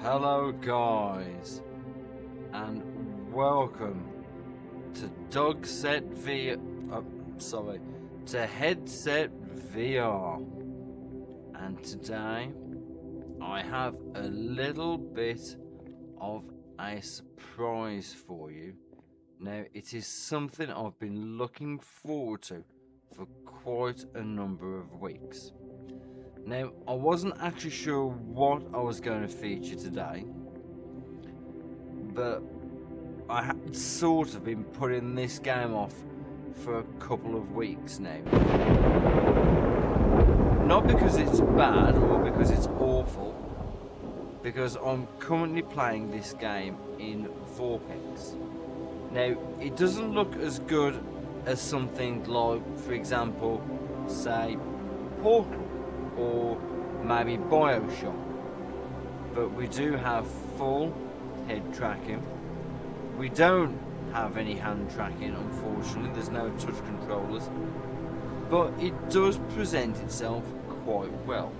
Hello guys, and welcome to Headset VR. And today I have a little bit of a surprise for you. Now, it is something I've been looking forward to for quite a number of weeks. Now, I wasn't actually sure what I was going to feature today, but I had sort of been putting this game off for a couple of weeks now. Not because it's bad or because it's awful, because I'm currently playing this game in Vorpx. Now, it doesn't look as good as something like, for example, say, Portal or maybe Bioshock, but we do have full head tracking. We don't have any hand tracking, unfortunately. There's no touch controllers, but it does present itself quite well.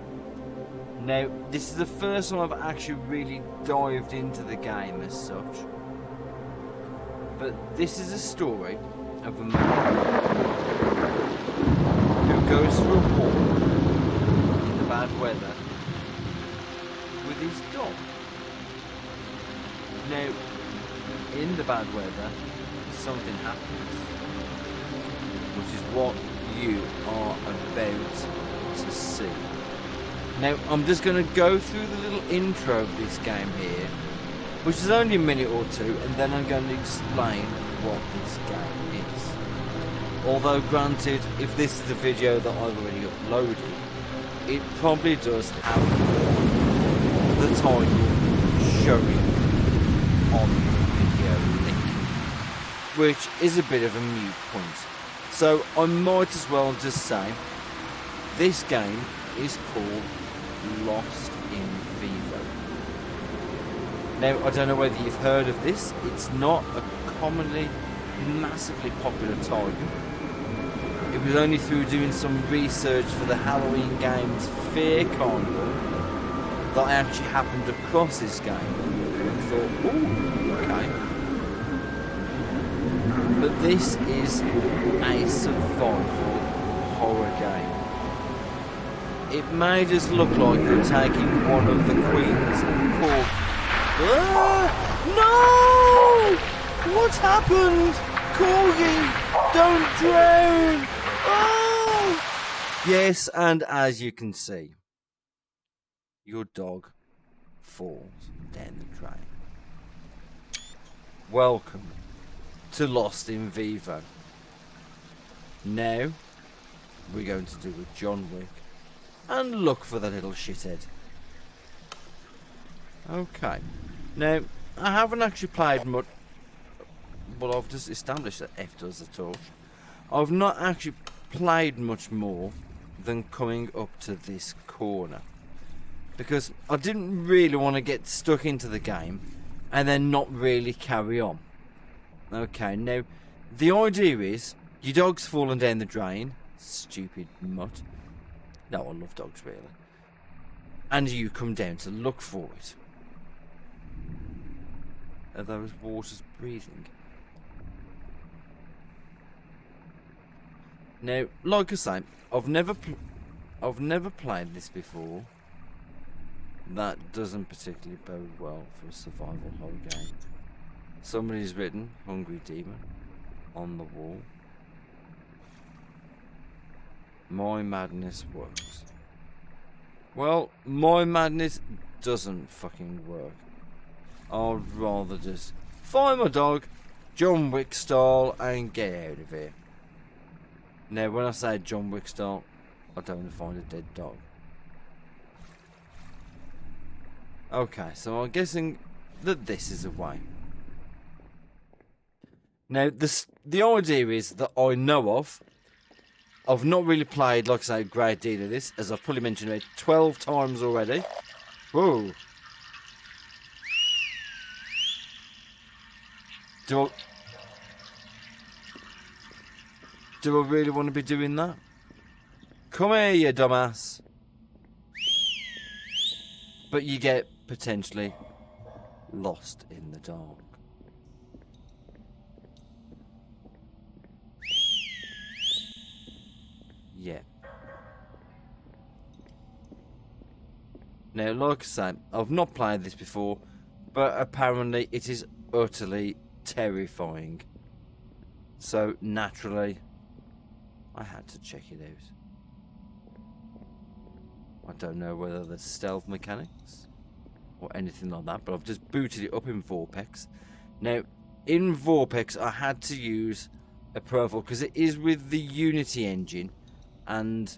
Now, this is the first time I've actually really dived into the game as such, but this is a story of a man who goes through a war bad weather with his dog. Now, in the bad weather, something happens, which is what you are about to see. Now, I'm just going to go through the little intro of this game here, which is only a minute or two, and then I'm going to explain what this game is. Although, granted, if this is the video that I've already uploaded, it probably does have the title showing on the video link, which is a bit of a moot point. So I might as well just say this game is called Lost in Vivo. Now, I don't know whether you've heard of this. It's not a commonly massively popular title. It was only through doing some research for the Halloween Games Fear Carnival that I actually happened across this game and thought, ooh, okay. But this is a survival horror game. It may just look like you're taking one of the queens and called... Ah! No! What's happened? Corgi, don't drown! Oh! Yes, and as you can see, your dog falls down the drain. Welcome to Lost in Vivo. Now, we're going to do a John Wick and look for the little shithead. Okay. Now, I haven't actually played much. Well, I've just established that F does the torch. I've not actually played much more than coming up to this corner, because I didn't really want to get stuck into the game and then not really carry on. Okay, now the idea is your dog's fallen down the drain, stupid mutt. No, I love dogs really, and you come down to look for it. Are those waters breathing? Now, like I say, I've never played this before. That doesn't particularly bode well for a survival horror game. Somebody's written "Hungry Demon" on the wall. My madness works. Well, my madness doesn't fucking work. I'd rather just find my dog, John Wick style, and get out of here. Now, when I say John Wick style, I don't want to find a dead dog. Okay, so I'm guessing that this is a way. Now, the idea is that I know of. I've not really played, like I say, a great deal of this, as I've probably mentioned it 12 times already. Whoa. Do I really want to be doing that? Come here, you dumbass. But you get potentially lost in the dark. Yeah. Now, like I said, I've not played this before, but apparently it is utterly terrifying. So, naturally, I had to check it out. I don't know whether there's stealth mechanics or anything like that, but I've just booted it up in Vorpx. Now, in Vorpx, I had to use a profile because it is with the Unity engine, and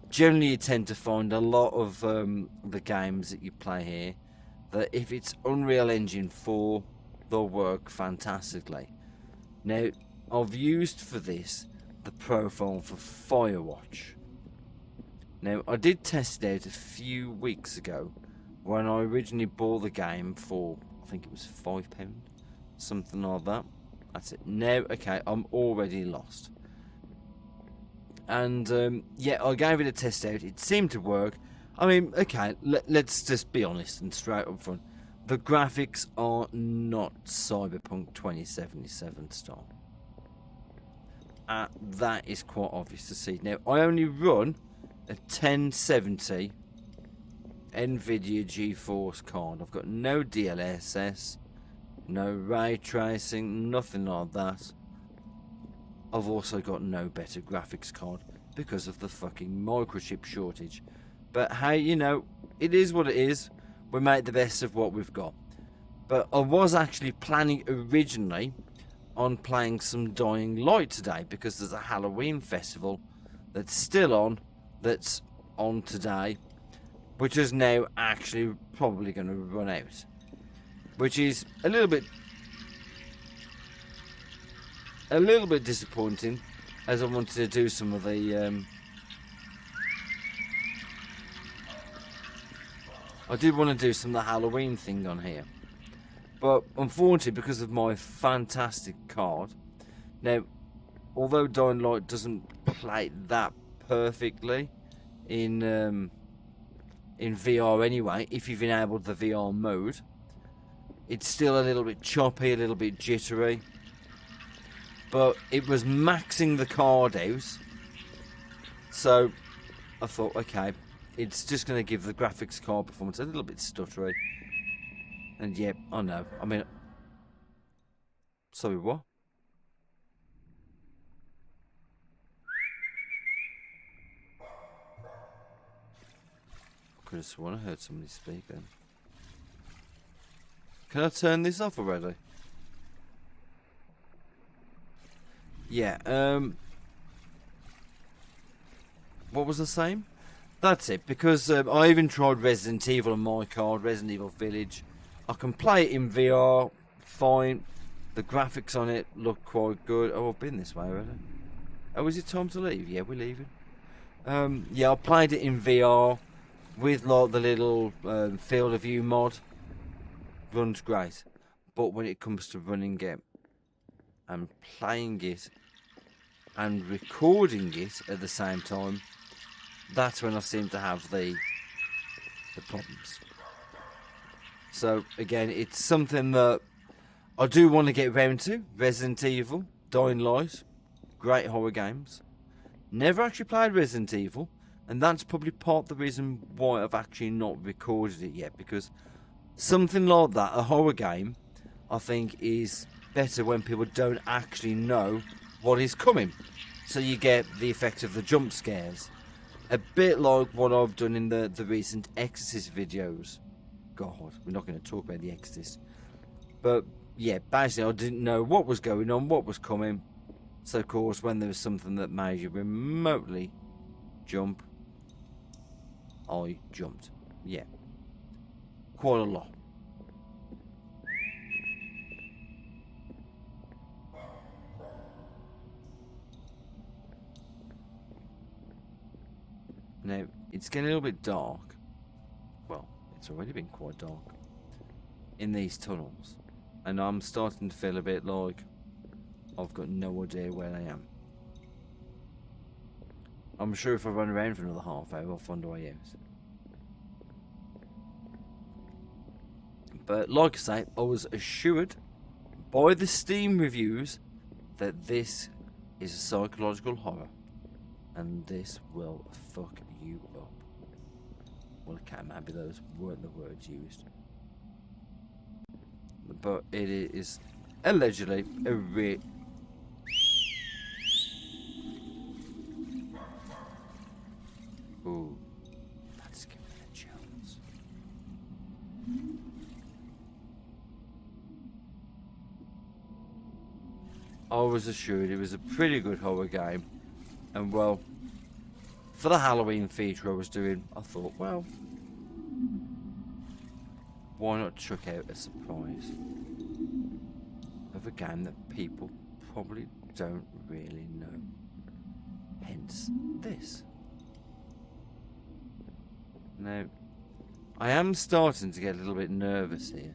generally you tend to find a lot of the games that you play here that if it's Unreal Engine 4, they'll work fantastically. Now, I've used for this the profile for Firewatch. Now, I did test it out a few weeks ago when I originally bought the game for, I think it was £5, something like that. That's it. Now, okay, I'm already lost. And yeah, I gave it a test out. It seemed to work. I mean, okay, let's just be honest and straight up front. The graphics are not Cyberpunk 2077 style. That is quite obvious to see. Now, I only run a 1070 NVIDIA GeForce card. I've got no DLSS, no ray tracing, nothing like that. I've also got no better graphics card because of the fucking microchip shortage. But hey, you know, it is what it is. We make the best of what we've got. But I was actually planning originally on playing some Dying Light today because there's a Halloween festival that's still on, that's on today, which is now actually probably going to run out, which is a little bit disappointing, as I wanted to do some of the I did want to do some of the Halloween thing on here, but unfortunately, because of my fantastic card, now, although Dying Light doesn't play that perfectly in VR anyway, if you've enabled the VR mode, it's still a little bit choppy, a little bit jittery. But it was maxing the card out, so I thought, okay, it's just going to give the graphics card performance a little bit stuttery. And yeah, I know. I mean, sorry, what? I could have sworn I heard somebody speak then. Can I turn this off already? Yeah, what was I saying? That's it, because I even tried Resident Evil on my card, Resident Evil Village. I can play it in VR, fine. The graphics on it look quite good. Oh, I've been this way already. Oh, is it time to leave? Yeah, we're leaving. Yeah, I played it in VR with like the little field of view mod. Runs great. But when it comes to running it and playing it and recording it at the same time, that's when I seem to have the problems. So again, it's something that I do want to get round to. Resident Evil, Dying Light, great horror games. Never actually played Resident Evil, and that's probably part of the reason why I've actually not recorded it yet, because something like that, a horror game, I think is better when people don't actually know what is coming. So you get the effect of the jump scares. A bit like what I've done in the recent Exorcist videos. God, we're not going to talk about the Exorcist. But yeah, basically I didn't know what was going on, what was coming. So of course, when there was something that made you remotely jump, I jumped. Yeah. Quite a lot. Now, it's getting a little bit dark. Well, it's already been quite dark in these tunnels. And I'm starting to feel a bit like I've got no idea where I am. I'm sure if I run around for another half hour, I'll find a way out. But like I say, I was assured by the Steam reviews that this is a psychological horror. And this will fuck you up. Well, okay, maybe those weren't the words used. But it is allegedly a real... Ooh, that's giving me the chills. I was assured it was a pretty good horror game. And well, for the Halloween feature I was doing, I thought, well, why not chuck out a surprise of a game that people probably don't really know. Hence this. Now, I am starting to get a little bit nervous here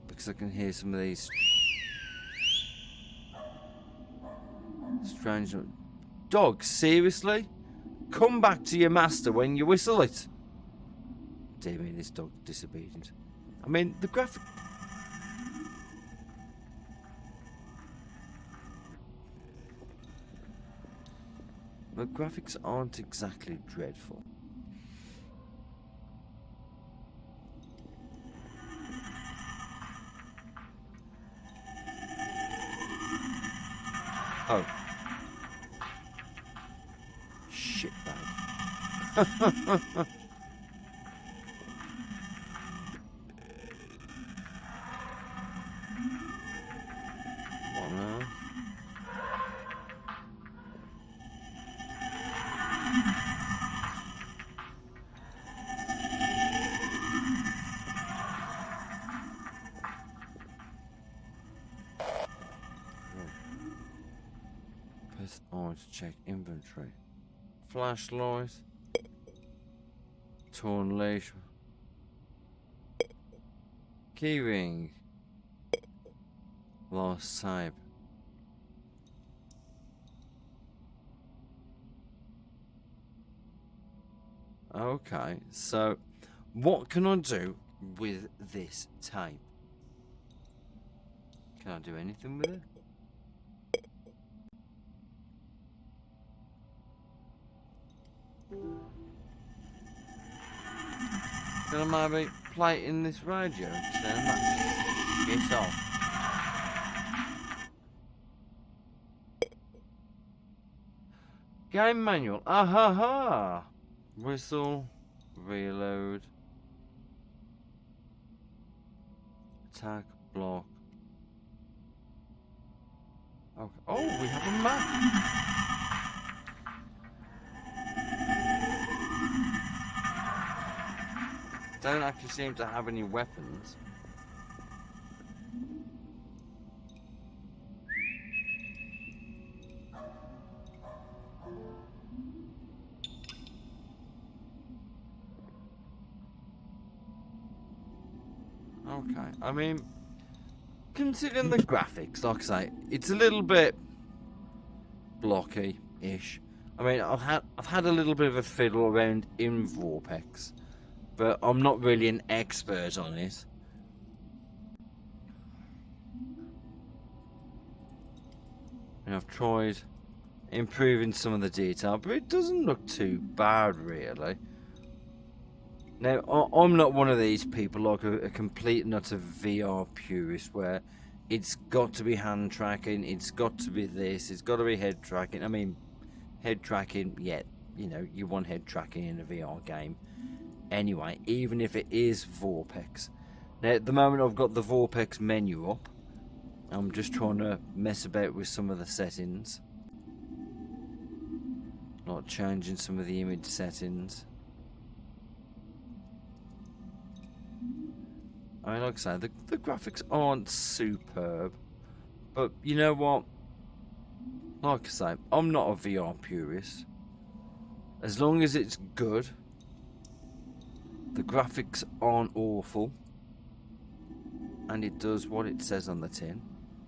because I can hear some of these strange dogs. Seriously? Come back to your master when you whistle it. Dear me, this dog disobedient. I mean, the graphic... The graphics aren't exactly dreadful. Oh. Shitbag. Press R to check inventory. Flashlight. Torn lace. Keyring. Lost type. Okay, so what can I do with this tape? Can I do anything with it? Can I maybe play it in this radio? Turn that shit off. Game manual. Ah ha ha. Whistle. Reload. Attack. Block. Okay. Oh, we have a map. Don't actually seem to have any weapons. Okay, I mean, considering the graphics, like I say, it's a little bit blocky-ish. I mean, I've had a little bit of a fiddle around in Vorpx, but I'm not really an expert on it. And I've tried improving some of the detail, but it doesn't look too bad, really. Now, I'm not one of these people, like a complete and utter VR purist, where it's got to be hand tracking, it's got to be this, it's got to be head tracking. I mean, head tracking, yeah, you know, you want head tracking in a VR game. Anyway, even if it is Vorpx. Now, at the moment, I've got the Vorpx menu up. I'm just trying to mess about with some of the settings. Like changing some of the image settings. I mean, like I say, the graphics aren't superb. But you know what? Like I say, I'm not a VR purist. As long as it's good, the graphics aren't awful, and it does what it says on the tin,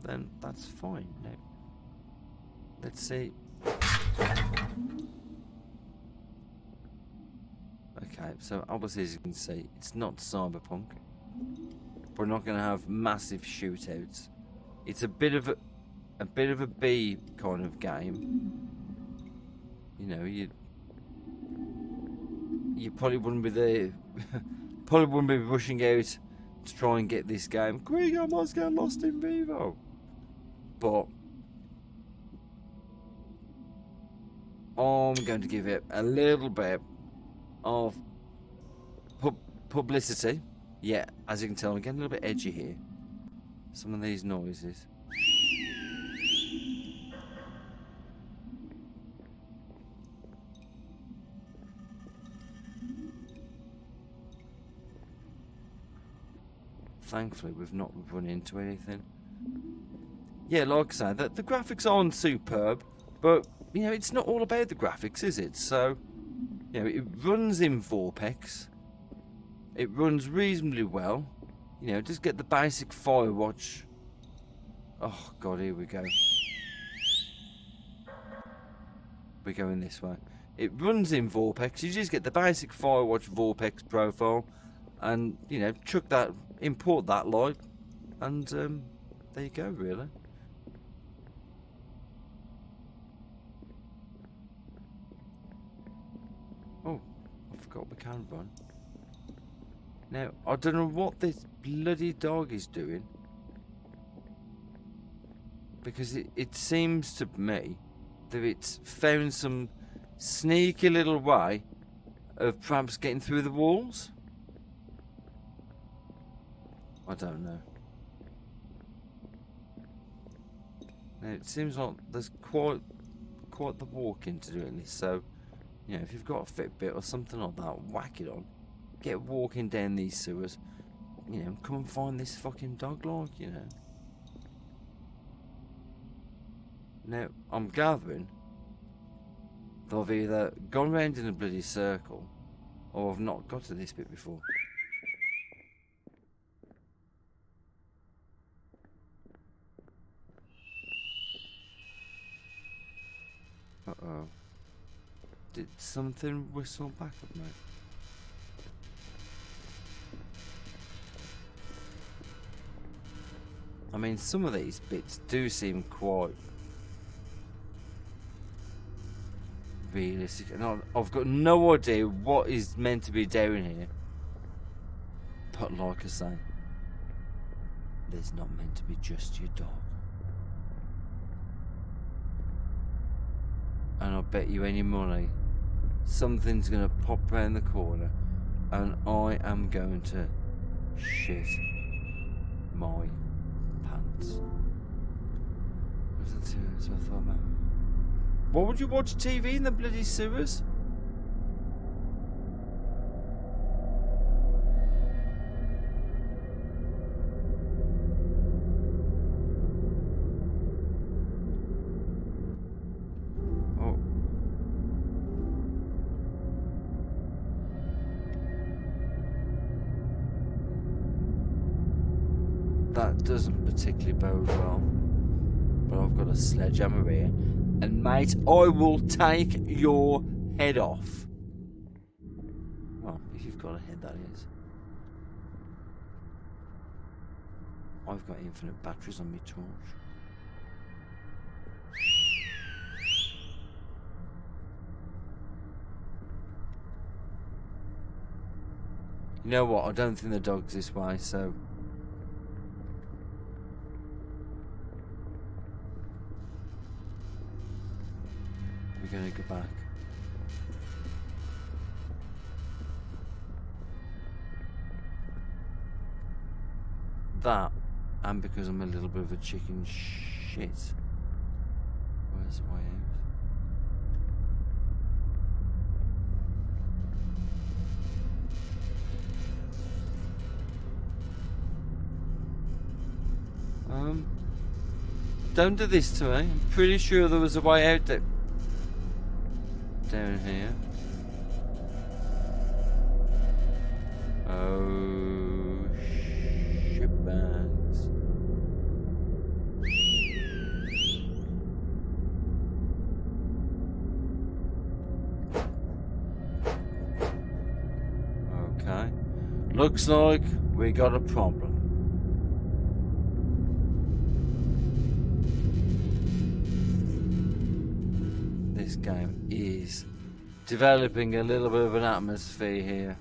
then that's fine. Now, let's see. Okay, so obviously, as you can see, it's not cyberpunk. we're not going to have massive shootouts. It's a bit of a B kind of game. You know, you probably wouldn't be there. Probably wouldn't be rushing out to try and get this game. Quick, I must get lost in Vivo. But I'm going to give it a little bit of publicity. Yeah, as you can tell, I'm getting a little bit edgy here. Some of these noises. Thankfully, we've not run into anything. Yeah, like I said, the graphics aren't superb, but, you know, it's not all about the graphics, is it? So, you know, it runs in Vorpx. It runs reasonably well. You know, just get the basic Firewatch. Oh, God, here we go. We're going this way. It runs in Vorpx. You just get the basic Firewatch Vorpx profile. And, you know, chuck that, import that light. And, there you go, really. Oh, I forgot we can run. Now, I don't know what this bloody dog is doing. Because it seems to me that it's found some sneaky little way of perhaps getting through the walls. I don't know. Now, it seems like there's quite the walking to doing this, so, you know, if you've got a Fitbit or something like that, whack it on. Get walking down these sewers. You know, come and find this fucking dog, like, you know. Now, I'm gathering that I've either gone round in a bloody circle or I've not got to this bit before. Uh-oh. Did something whistle back at me? I mean, some of these bits do seem quite realistic, and I've got no idea what is meant to be down here. But like I say, there's not meant to be just your dog. And I'll bet you any money something's gonna pop around the corner and I am going to shit my pants. That's what I thought about. Why would you watch TV in the bloody sewers? That doesn't particularly bode well. But I've got a sledgehammer here. And mate, I will take your head off. Well, if you've got a head, that is. I've got infinite batteries on my torch. You know what? I don't think the dog's this way, so... we're gonna go back. That, and because I'm a little bit of a chicken shit. Where's the way out? Don't do this to me. I'm pretty sure there was a way out that down here. Oh, shit bags. Okay. Looks like we got a problem. this game is developing a little bit of an atmosphere here.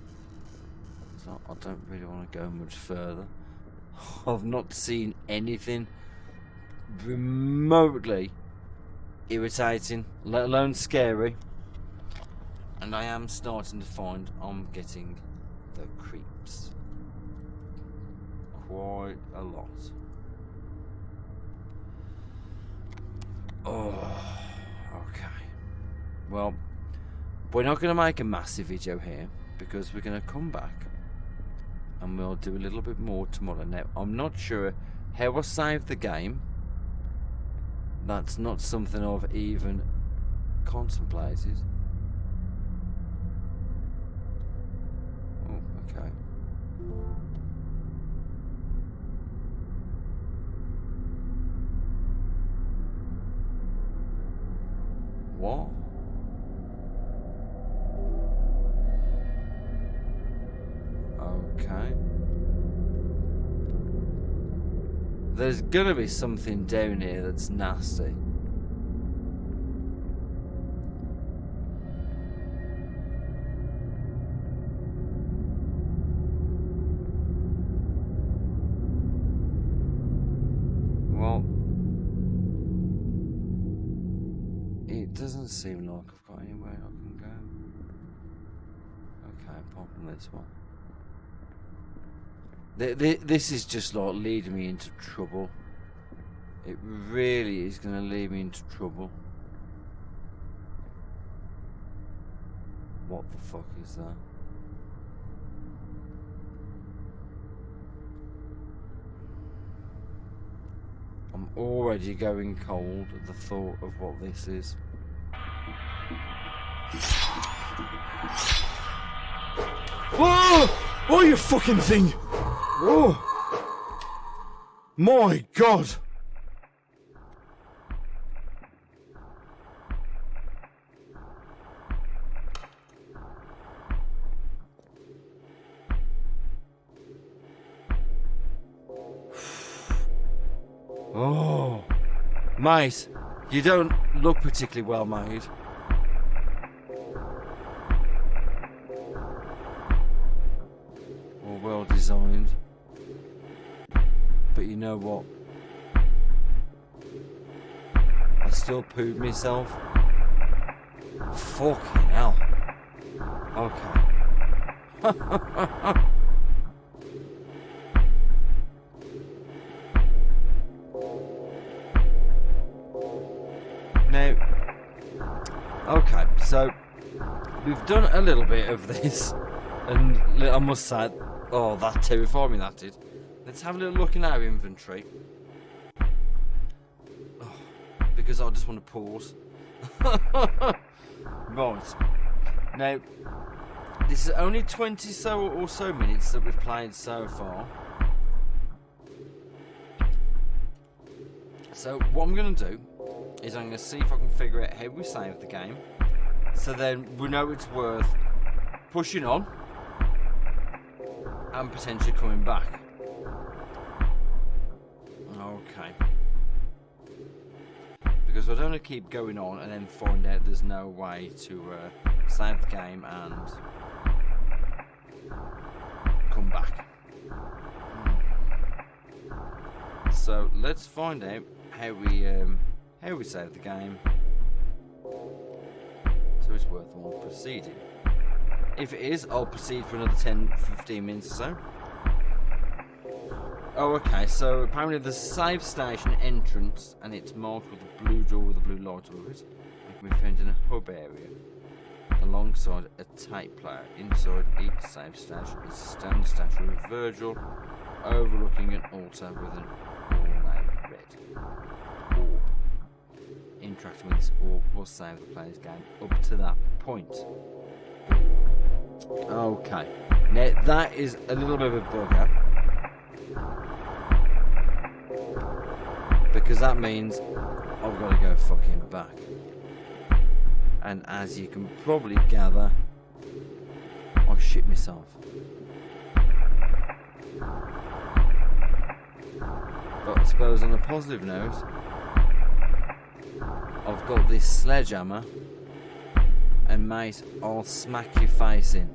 So I don't really want to go much further. I've not seen anything remotely irritating, let alone scary. And I am starting to find I'm getting the creeps. Quite a lot. Oh, okay. Well, we're not going to make a massive video here because we're going to come back and we'll do a little bit more tomorrow. Now, I'm not sure how I saved the game. That's not something I've even contemplated. Oh, okay. What? Okay. There's gonna be something down here that's nasty. Well, it doesn't seem like I've got anywhere I can go. Okay, apart from this one. This is just like leading me into trouble. It really is going to lead me into trouble. What the fuck is that? I'm already going cold at the thought of what this is. Whoa! Oh, you fucking thing! Oh! My God! Oh, mate, you don't look particularly well made. Or well designed. But you know what? I still pooed myself. Fucking hell. Okay. Now, okay, so we've done a little bit of this, and I must say, oh, that terrified me, that did. Let's have a little look in our inventory. Oh, because I just want to pause. Right. Now, this is only 20 or so minutes that we've played so far. So what I'm going to do is I'm going to see if I can figure out how we save the game. So then we know it's worth pushing on and potentially coming back. Okay. Because I don't want to keep going on and then find out there's no way to save the game and come back. So let's find out how we save the game so it's worthwhile proceeding. If it is, I'll proceed for another 10-15 minutes or so. Oh, okay, so apparently the save station entrance, and it's marked with a blue door with a blue light over it, and can be found in a hub area alongside a tape player. Inside each save station is a stone statue of Virgil overlooking an altar with an all-out red orb. Interacting with this orb will save the player's game up to that point. Okay, now that is a little bit of a bugger, because that means I've got to go fucking back. And as you can probably gather, I shit myself. But I suppose on a positive note, I've got this sledgehammer And mate, I'll smack your face in.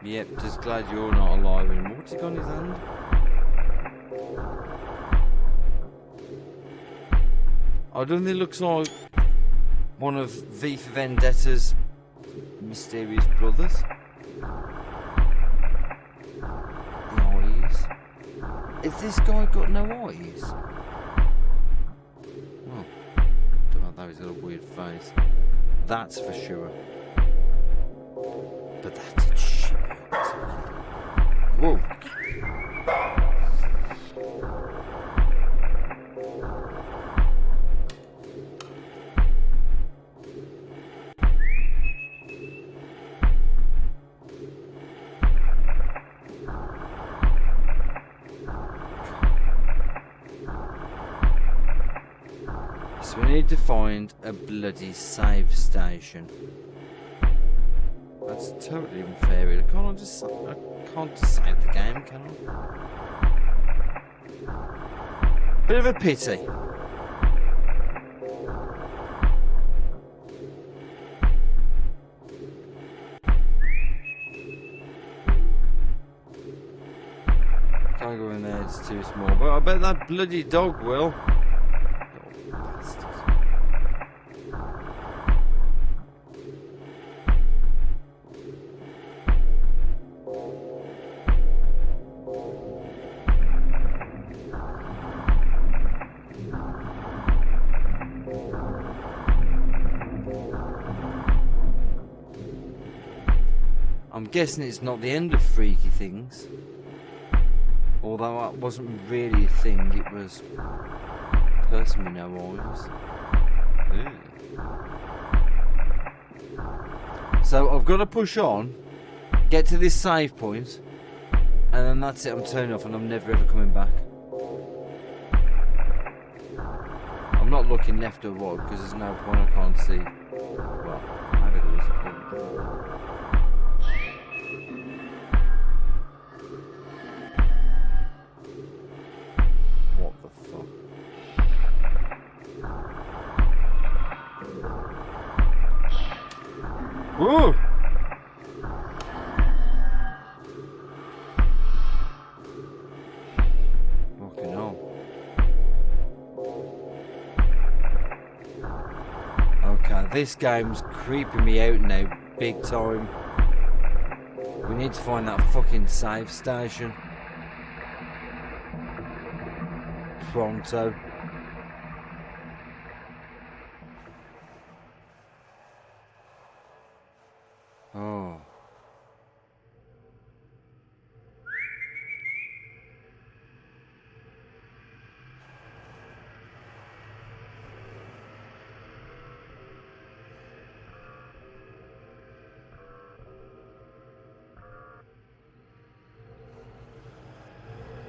Yep, just glad you're not alive anymore. What's he got in his hand? I don't think it looks like one of V for Vendetta's mysterious brothers. The eyes. Has this guy got no eyes? Oh, don't know that he's got a weird face. That's for sure. But that's a shit. Whoa. So we need to find a bloody save station. That's totally unfair. I can't just save the game, can I? Bit of a pity. Can't go in there, it's too small. But I bet that bloody dog will. I'm guessing it's not the end of freaky things. Although that wasn't really a thing, it was a person with no eyes. Ew. So I've got to push on, get to this save point, and then that's it, I'm turning off and I'm never ever coming back. I'm not looking left or right because there's no point, I can't see. Well, maybe there is a point. Whoa! Fucking hell. Okay, this game's creeping me out now, big time. We need to find that fucking save station. Pronto. Oh.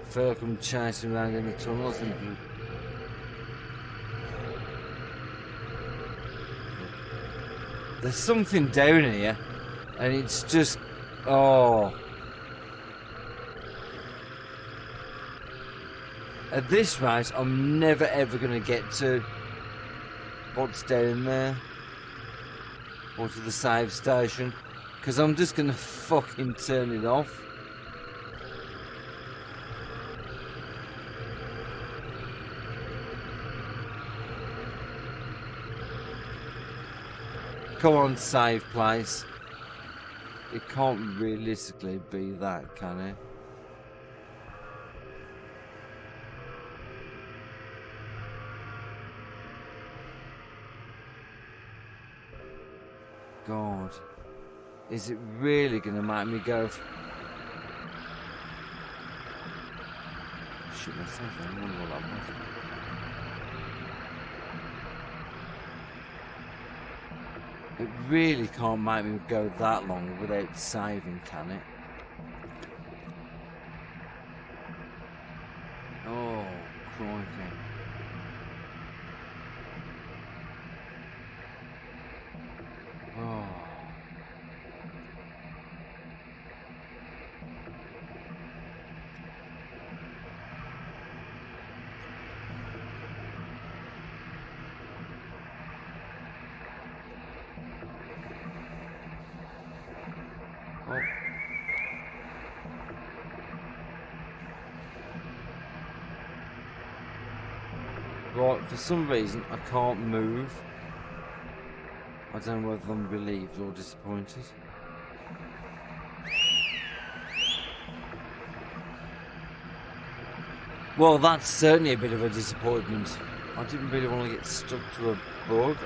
I feel like I'm chasing around in the tunnels and there's something down here. And it's just, oh. At this rate, I'm never ever going to get to what's down there. Or to the save station. Because I'm just going to fucking turn it off. Come on, save place. It can't realistically be that, can it? God. Is it really gonna make me go... Shit myself, I wonder what that was. It really can't make me go that long without saving, can it? Oh, crikey. Oh. Right, for some reason I can't move. I don't know whether I'm relieved or disappointed. Well, that's certainly a bit of a disappointment. I didn't really want to get stuck to a bug.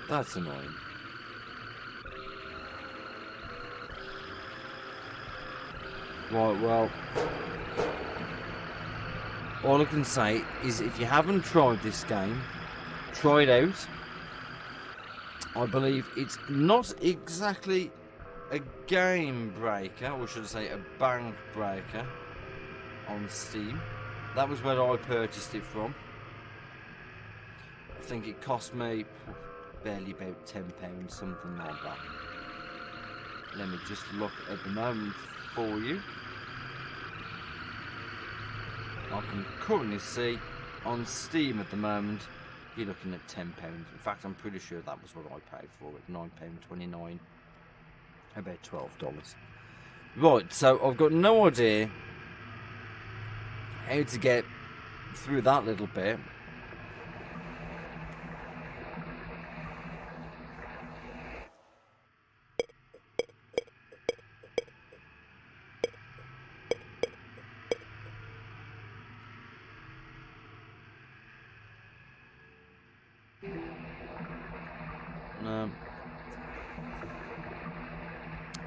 That's annoying. Right, well, all I can say is if you haven't tried this game, try it out. I believe it's not exactly a game breaker, or should I say a bank breaker on Steam. That was where I purchased it from. I think it cost me barely about £10, something like that. Let me just look at the moment for you. I can currently see on Steam at the moment you're looking at £10. In fact, I'm pretty sure that was what I paid for it, £9.29, about $12. Right, so I've got no idea how to get through that little bit.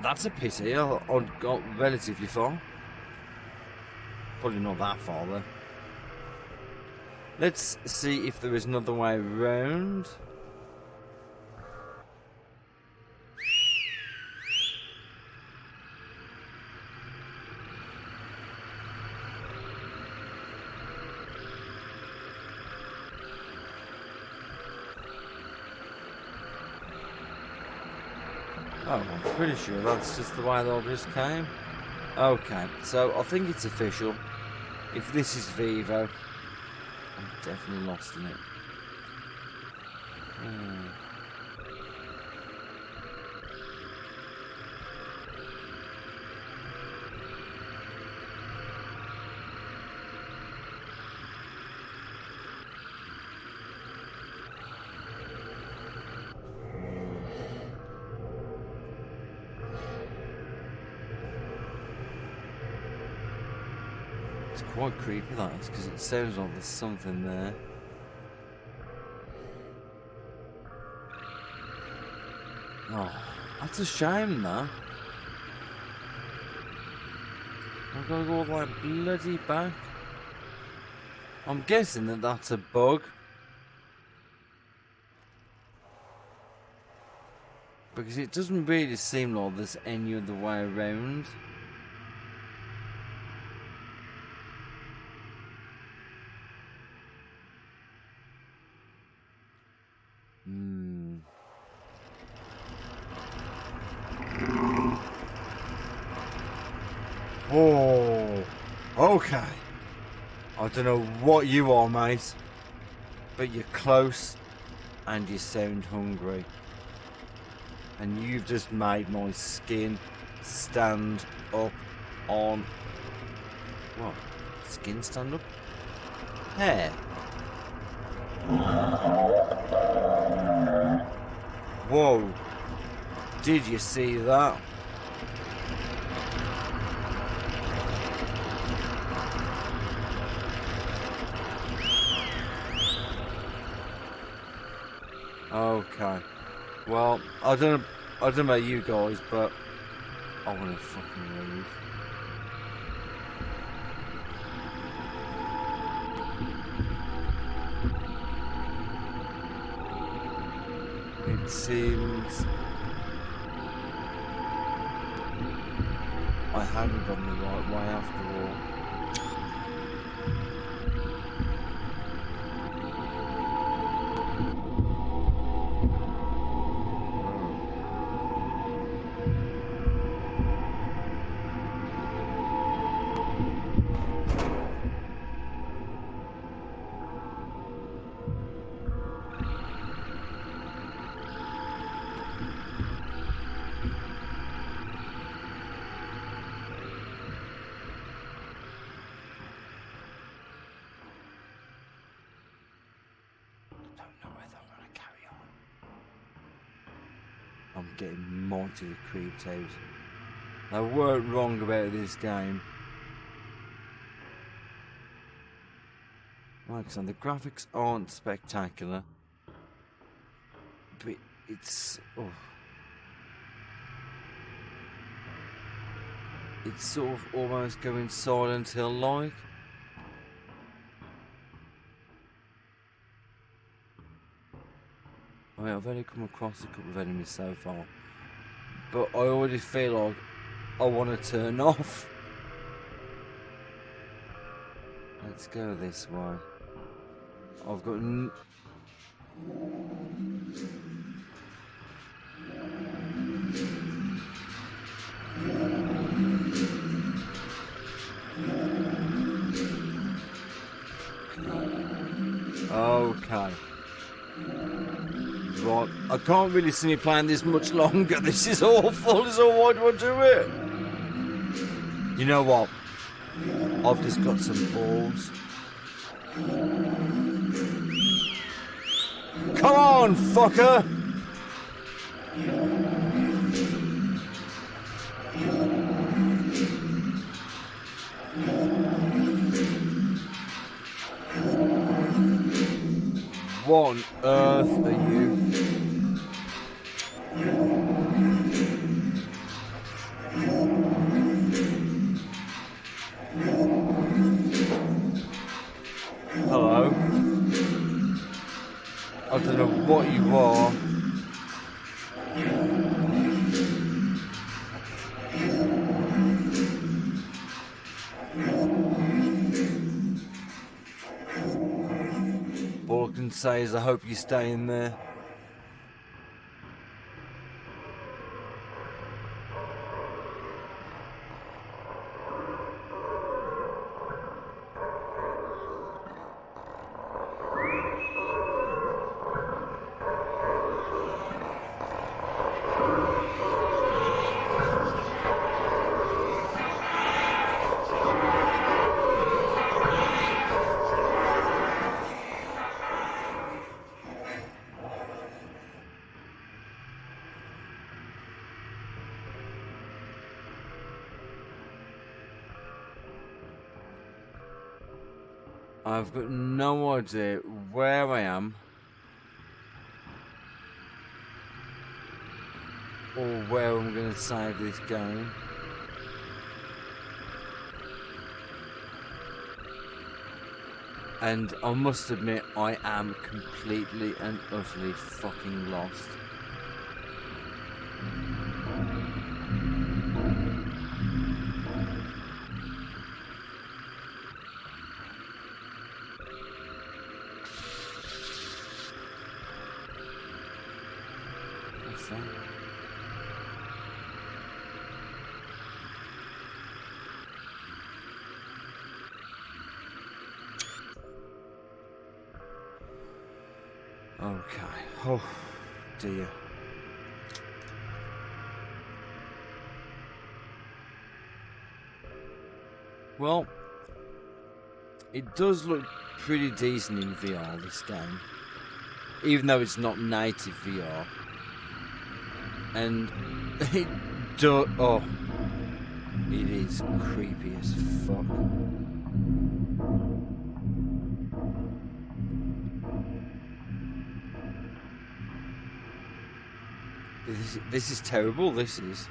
That's a pity. I got relatively far. Probably not that far though. Let's see if there is another way around. Oh, I'm pretty sure that's just the way that I just came. Okay, so I think it's official. If this is Vivo, I'm definitely lost in it. It's quite creepy, that is, because it sounds like there's something there. Oh, that's a shame, that. I've got to go all the way bloody back. I'm guessing that that's a bug. Because it doesn't really seem like there's any other way around. Oh, okay. I don't know what you are, mate, but you're close and you sound hungry. And you've just made my skin stand up on... What? Skin stand up? Hair. Whoa. Did you see that? Okay. Well, I don't know about you guys, but I want to fucking leave. It seems I hadn't gone the right way after all. I'm getting mightily creeped out. I weren't wrong about this game. Like so, the graphics aren't spectacular, but it's it's sort of almost going Silent Hill like. I mean, I've only come across a couple of enemies so far, but I already feel like I want to turn off. Let's go this way. I've got okay. Right, I can't really see me playing this much longer. This is awful. So why do I do it? You know what? I've just got some balls. Come on, fucker! What on earth are you? Hello? I don't know what you are. All I can say is I hope you stay in there. I've got no idea where I am or where I'm going to save this game. And I must admit, I am completely and utterly fucking lost. What's that? Okay. Oh, dear. Well, it does look pretty decent in VR, this game. Even though it's not native VR. And it does... Oh. It is creepy as fuck. This is terrible, this is.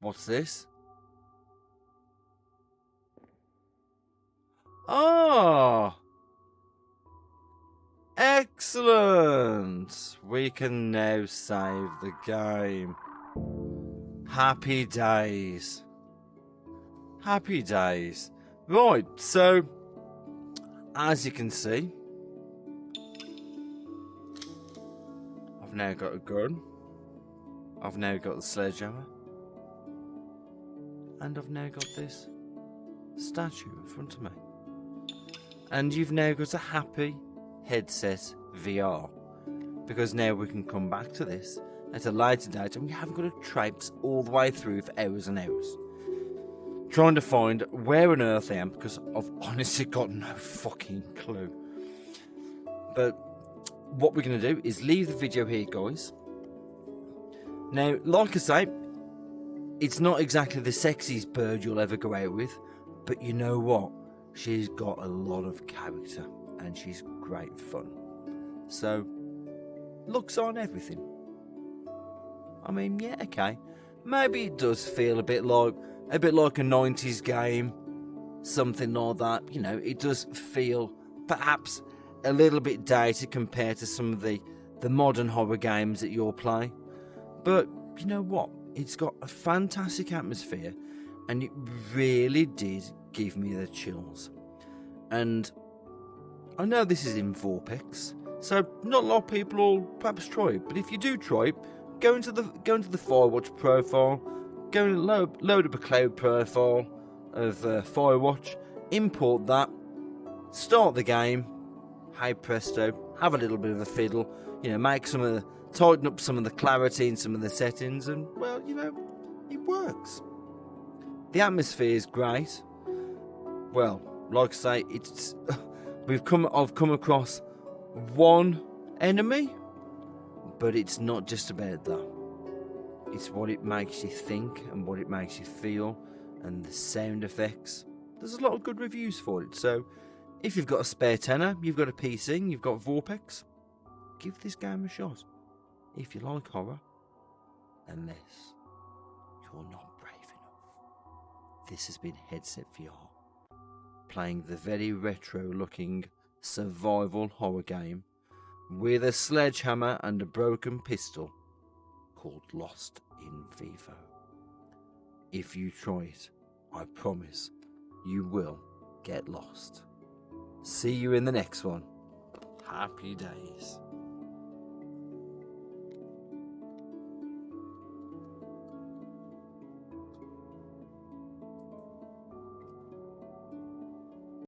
What's this? Oh! Excellent! We can now save the game. Happy days. Happy days. Right, so, as you can see, I've now got a gun. I've now got the sledgehammer. And I've now got this statue in front of me. And you've now got a happy headset VR. Because now we can come back to this at a later date and we haven't got to traipse all the way through for hours and hours. trying to find where on earth I am, because I've honestly got no fucking clue. But what we're going to do is leave the video here, guys. Now, like I say, it's not exactly the sexiest bird you'll ever go out with, but you know what? She's got a lot of character, and she's great fun. So, looks on everything. I mean, yeah, okay. Maybe it does feel a bit like a 90s game, something like that. You know, it does feel perhaps a little bit dated compared to some of the modern horror games that you'll play. But you know what? It's got a fantastic atmosphere, and it really did give me the chills. And I know this is in Vorpx, so not a lot of people will perhaps try it. But if you do try it, go into the Firewatch profile, go and load up a cloud profile of Firewatch, import that, start the game. Hey presto, have a little bit of a fiddle, you know, tighten up some of the clarity in some of the settings, and well, you know, it works. The atmosphere is great. Well, like I say, it's I've come across one enemy, but it's not just about that. It's what it makes you think and what it makes you feel, and the sound effects. There's a lot of good reviews for it, so if you've got a spare tenner, you've got a PC, you've got Vorpx, give this game a shot. If you like horror, unless you're not brave enough. This has been Headset VR, playing the very retro-looking survival horror game with a sledgehammer and a broken pistol called Lost in Vivo. If you try it, I promise you will get lost. See you in the next one. Happy days.